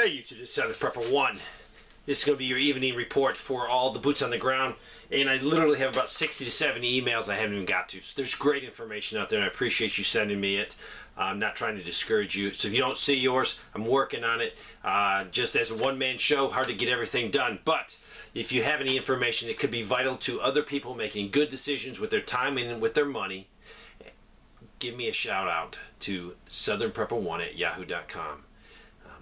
Hey YouTube, this is Southern Prepper 1. This is going to be your evening report for all the boots on the ground. And I literally have about 60 to 70 emails I haven't even got to. So there's great information out there and I appreciate you sending me it. I'm not trying to discourage you. So if you don't see yours, I'm working on it. Just as a one-man show, hard to get everything done. But if you have any information that could be vital to other people making good decisions with their time and with their money, give me a shout out to southernprepper1@yahoo.com.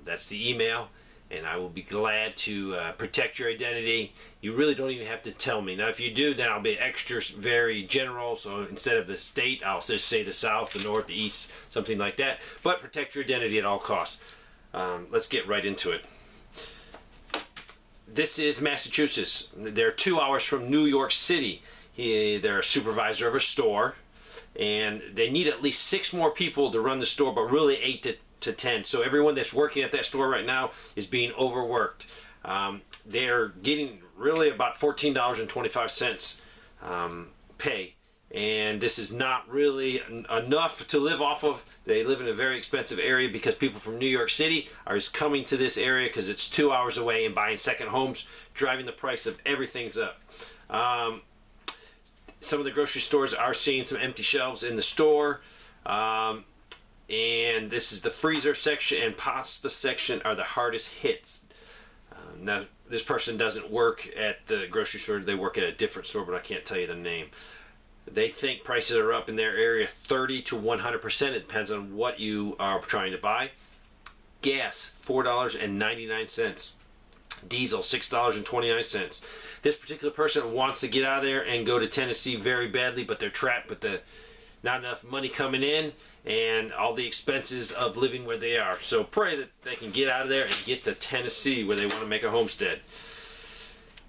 That's the email, and I will be glad to protect your identity. You really don't even have to tell me. Now, if you do, then I'll be extra very general. So instead of the state, I'll just say the South, the North, the East, something like that. But protect your identity at all costs. Let's get right into it. This is Massachusetts. They're 2 hours from New York City. They're a supervisor of a store, and they need at least 6 more people to run the store, but really 8 to 10. So everyone that's working at that store right now is being overworked. They're getting really about $14.25 pay, and this is not really enough to live off of. They live in a very expensive area because people from New York City are coming to this area because it's 2 hours away and buying second homes, driving the price of everything's up. Some of the grocery stores are seeing some empty shelves in the store. And this is the freezer section and pasta section are the hardest hits. Now, this person doesn't work at the grocery store. They work at a different store, but I can't tell you the name. They think prices are up in their area 30 to 100%. It depends on what you are trying to buy. Gas, $4.99. Diesel, $6.29. This particular person wants to get out of there and go to Tennessee very badly, but they're trapped with the not enough money coming in and all the expenses of living where they are. So pray that they can get out of there and get to Tennessee where they want to make a homestead.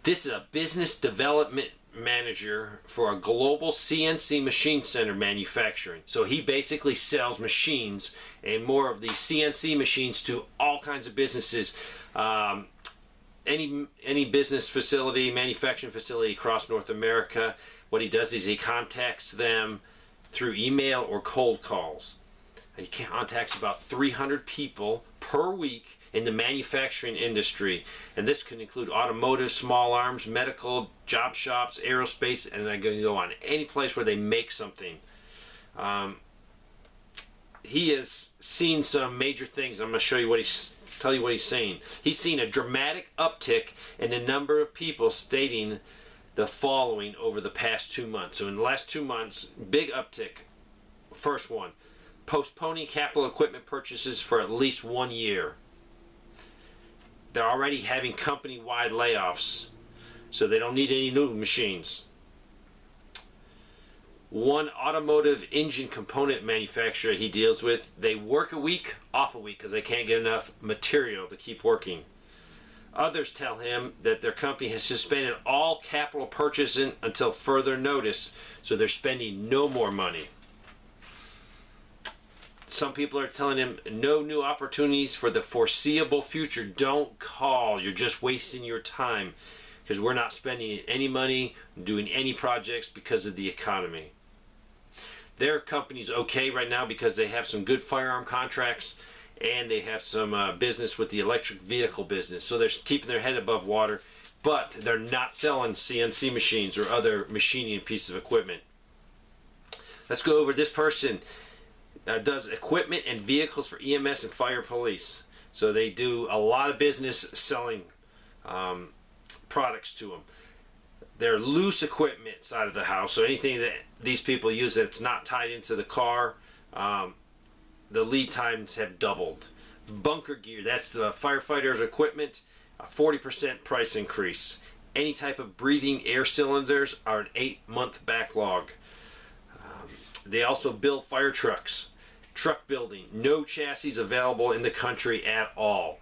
This is a business development manager for a global CNC machine center manufacturing. So he basically sells machines and more of the CNC machines to all kinds of businesses. Any business facility, manufacturing facility across North America. What he does is he contacts them through email or cold calls. He contacts about 300 people per week in the manufacturing industry, and this can include automotive, small arms, medical, job shops, aerospace, and I'm going to go on any place where they make something. He has seen some major things. I'm going to show you tell you what he's saying. He's seen a dramatic uptick in the number of people stating the following over the past 2 months. So in the last 2 months, big uptick. First one, postponing capital equipment purchases for at least 1 year. They're already having company-wide layoffs, so they don't need any new machines. One automotive engine component manufacturer he deals with, they work a week, off a week, because they can't get enough material to keep working. Others tell him that their company has suspended all capital purchasing until further notice, so they're spending no more money. Some people are telling him no new opportunities for the foreseeable future. Don't call. You're just wasting your time because we're not spending any money doing any projects because of the economy. Their company's okay right now because they have some good firearm contracts and they have some business with the electric vehicle business. So they're keeping their head above water, but they're not selling CNC machines or other machining pieces of equipment. Let's go over this person. Does equipment and vehicles for EMS and fire police. So they do a lot of business selling products to them. They're loose equipment side of the house, so anything that these people use that's not tied into the car, the lead times have doubled. Bunker gear, that's the firefighters' equipment, a 40% price increase. Any type of breathing air cylinders are an 8-month backlog. They also build fire trucks. Truck building, no chassis available in the country at all.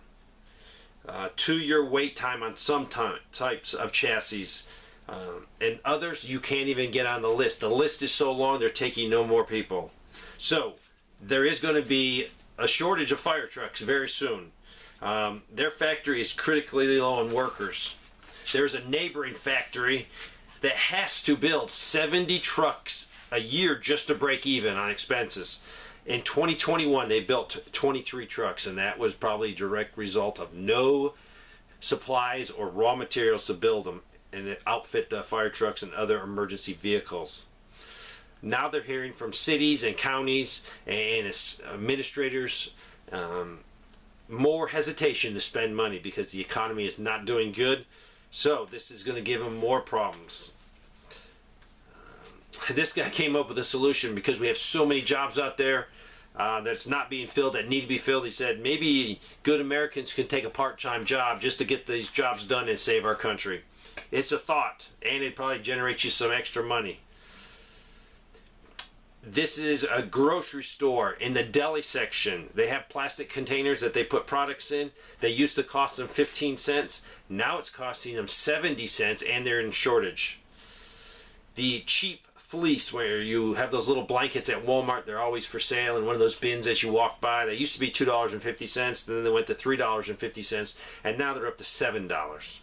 2-year wait time on some types of chassis. And others you can't even get on the list. The list is so long they're taking no more people. So there is going to be a shortage of fire trucks very soon. Their factory is critically low on workers. There's a neighboring factory that has to build 70 trucks a year just to break even on expenses. In 2021, they built 23 trucks, and that was probably a direct result of no supplies or raw materials to build them and outfit the fire trucks and other emergency vehicles. Now they're hearing from cities and counties and administrators more hesitation to spend money because the economy is not doing good. So this is going to give them more problems. This guy came up with a solution because we have so many jobs out there that's not being filled, that need to be filled. He said maybe good Americans can take a part-time job just to get these jobs done and save our country. It's a thought, and it probably generates you some extra money. This is a grocery store. In the deli section, they have plastic containers that they put products in. They used to cost them 15 cents. Now it's costing them 70 cents, and they're in shortage. The cheap fleece, where you have those little blankets at Walmart, they're always for sale in one of those bins as you walk by. They used to be $2.50, then they went to $3.50, and now they're up to $7.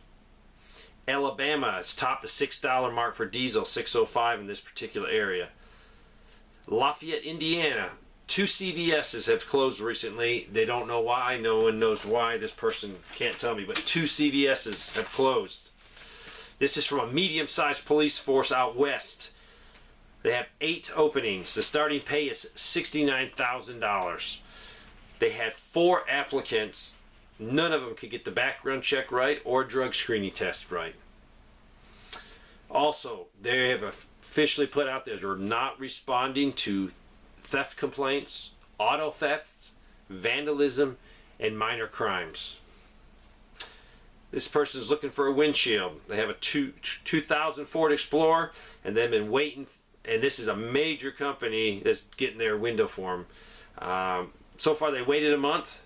Alabama has topped the $6 mark for diesel, $6.05 in this particular area. Lafayette, Indiana, 2 CVS's have closed recently. They don't know why. No one knows why. This person can't tell me, but 2 CVS's have closed. This is from a medium-sized police force out west. They have 8 openings. The starting pay is $69,000. They had 4 applicants. None of them could get the background check right or drug screening test right. Also, they have officially put out there they're not responding to theft complaints, auto thefts, vandalism, and minor crimes. This person is looking for a windshield. They have a 2000 Ford Explorer, and they've been waiting, and this is a major company that's getting their window for them. So far they waited a month,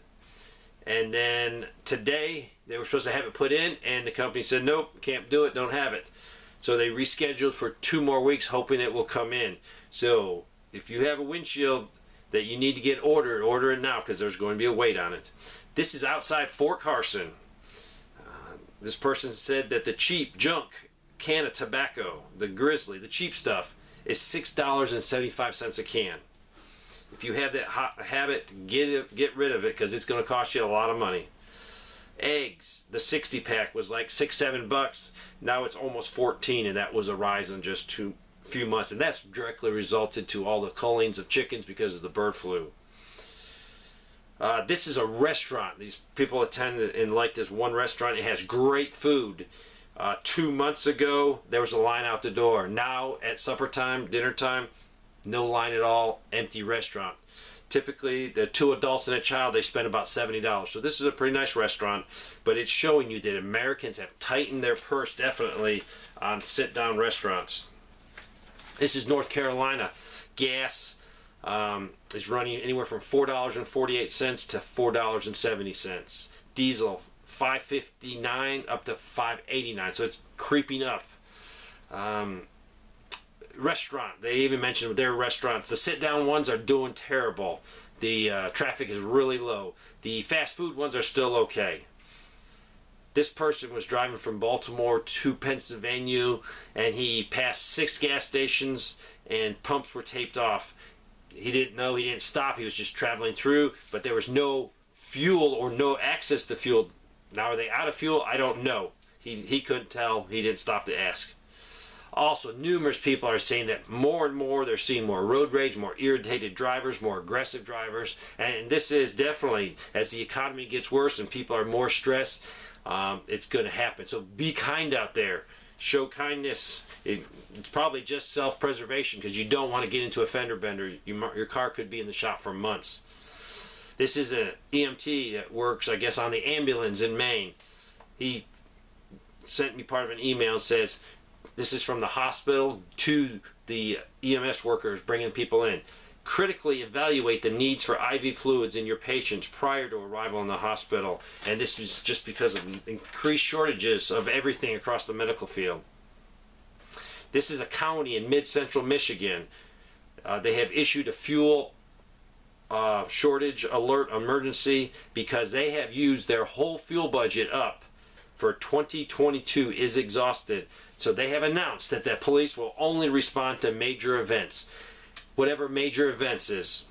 and then today they were supposed to have it put in, and the company said nope, can't do it, don't have it. So they rescheduled for 2 more weeks, hoping it will come in. So if you have a windshield that you need to get ordered, order it now, because there's going to be a wait on it. This is outside Fort Carson. This person said that the cheap junk can of tobacco, the Grizzly, the cheap stuff, is $6.75 a can. If you have that habit, get rid of it, because it's going to cost you a lot of money. Eggs, the 60 pack was like $6-7. Now it's almost 14, and that was a rise in just few months, and that's directly resulted to all the cullings of chickens because of the bird flu. This is a restaurant. These people attend and like this one restaurant. It has great food. 2 months ago, there was a line out the door. Now at supper time, dinner time, no line at all, empty restaurant. Typically, the 2 adults and a child, they spend about $70. So this is a pretty nice restaurant, but it's showing you that Americans have tightened their purse definitely on sit-down restaurants. This is North Carolina. Gas is running anywhere from $4.48 to $4.70. Diesel, $5.59 up to $5.89. So it's creeping up. Restaurant, they even mentioned with their restaurants, the sit-down ones are doing terrible. The traffic is really low. The fast food ones are still okay. This person was driving from Baltimore to Pennsylvania, and he passed 6 gas stations, and pumps were taped off. He didn't know, he didn't stop, he was just traveling through, but there was no fuel or no access to fuel. Now, are they out of fuel? I don't know. He couldn't tell. He didn't stop to ask. Also, numerous people are saying that more and more they're seeing more road rage, more irritated drivers, more aggressive drivers, and this is definitely, as the economy gets worse and people are more stressed, it's going to happen. So be kind out there. Show kindness. It's probably just self-preservation, because you don't want to get into a fender bender. Your car could be in the shop for months. This is an EMT that works, I guess, on the ambulance in Maine. He sent me part of an email and says, this is from the hospital to the EMS workers bringing people in. Critically evaluate the needs for IV fluids in your patients prior to arrival in the hospital. And this is just because of increased shortages of everything across the medical field. This is a county in mid-central Michigan. They have issued a fuel shortage alert emergency because they have used their whole fuel budget up for 2022 is exhausted. So they have announced that the police will only respond to major events. Whatever major events is.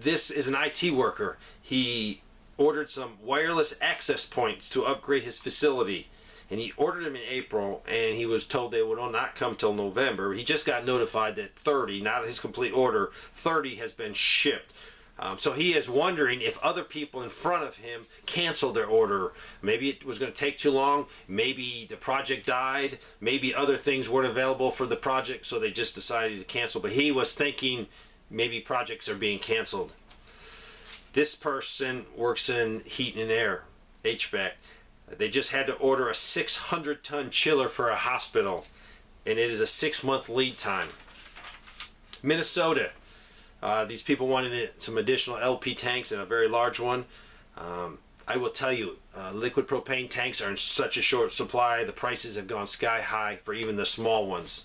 This is an IT worker. He ordered some wireless access points to upgrade his facility. And he ordered them in April, and he was told they would not come till November. He just got notified that 30, not his complete order, 30 has been shipped. So he is wondering if other people in front of him canceled their order. Maybe it was going to take too long. Maybe the project died. Maybe other things weren't available for the project, so they just decided to cancel. But he was thinking maybe projects are being canceled. This person works in heat and air, HVAC. They just had to order a 600-ton chiller for a hospital, and it is a 6-month lead time. Minnesota. These people wanted some additional LP tanks and a very large one. I will tell you, liquid propane tanks are in such a short supply. The prices have gone sky high for even the small ones.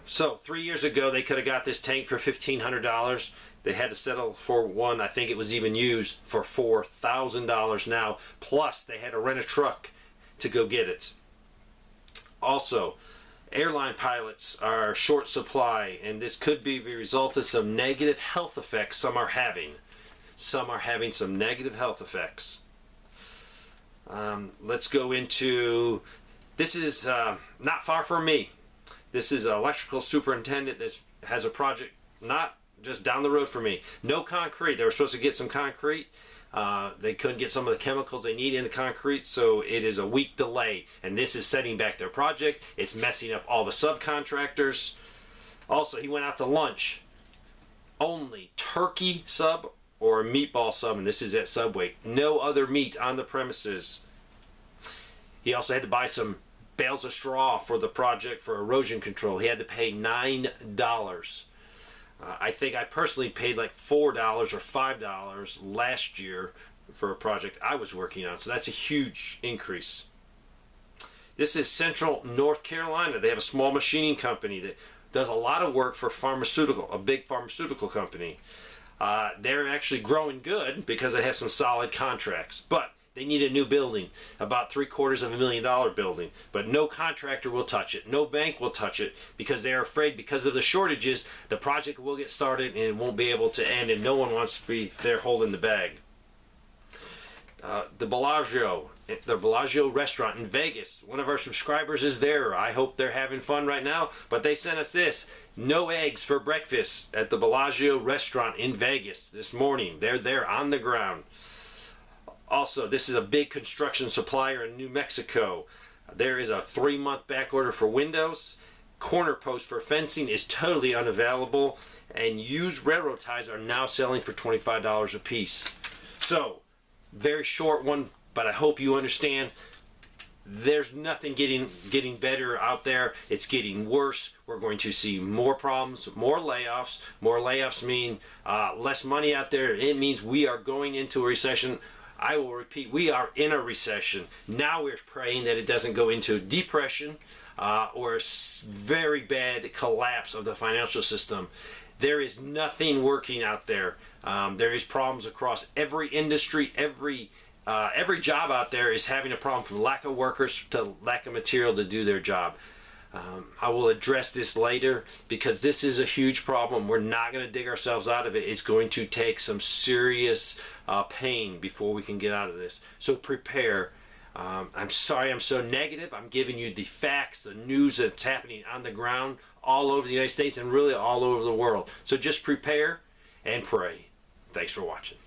So 3 years ago, they could have got this tank for $1,500. They had to settle for one, I think it was even used, for $4,000 now. Plus, they had to rent a truck to go get it. Also, airline pilots are short supply, and this could be the result of some negative health effects some are having. Some are having some negative health effects. Let's go into, this is not far from me. This is an electrical superintendent that has a project not just down the road from me. No concrete. They were supposed to get some concrete. They couldn't get some of the chemicals they need in the concrete, so it is a week delay. And this is setting back their project. It's messing up all the subcontractors. Also, he went out to lunch. Only turkey sub or a meatball sub, and this is at Subway. No other meat on the premises. He also had to buy some bales of straw for the project for erosion control. He had to pay $9. I think I personally paid like $4 or $5 last year for a project I was working on. So that's a huge increase. This is Central North Carolina. They have a small machining company that does a lot of work for a big pharmaceutical company. They're actually growing good because they have some solid contracts. But they need a new building, about $750,000 building, but no contractor will touch it. No bank will touch it because they are afraid because of the shortages, the project will get started and it won't be able to end, and no one wants to be there holding the bag. The Bellagio restaurant in Vegas, one of our subscribers is there. I hope they're having fun right now, but they sent us this. No eggs for breakfast at the Bellagio restaurant in Vegas this morning. They're there on the ground. Also, this is a big construction supplier in New Mexico. There is a 3-month back order for windows. Corner post for fencing is totally unavailable. And used railroad ties are now selling for $25 a piece. So, very short one, but I hope you understand. There's nothing getting better out there. It's getting worse. We're going to see more problems, more layoffs. More layoffs mean less money out there. It means we are going into a recession. I will repeat, we are in a recession. Now we're praying that it doesn't go into depression or a very bad collapse of the financial system. There is nothing working out there. There is problems across every industry. Every job out there is having a problem, from lack of workers to lack of material to do their job. I will address this later because this is a huge problem. We're not going to dig ourselves out of it. It's going to take some serious pain before we can get out of this. So prepare. I'm sorry I'm so negative. I'm giving you the facts, the news that's happening on the ground all over the United States and really all over the world. So just prepare and pray. Thanks for watching.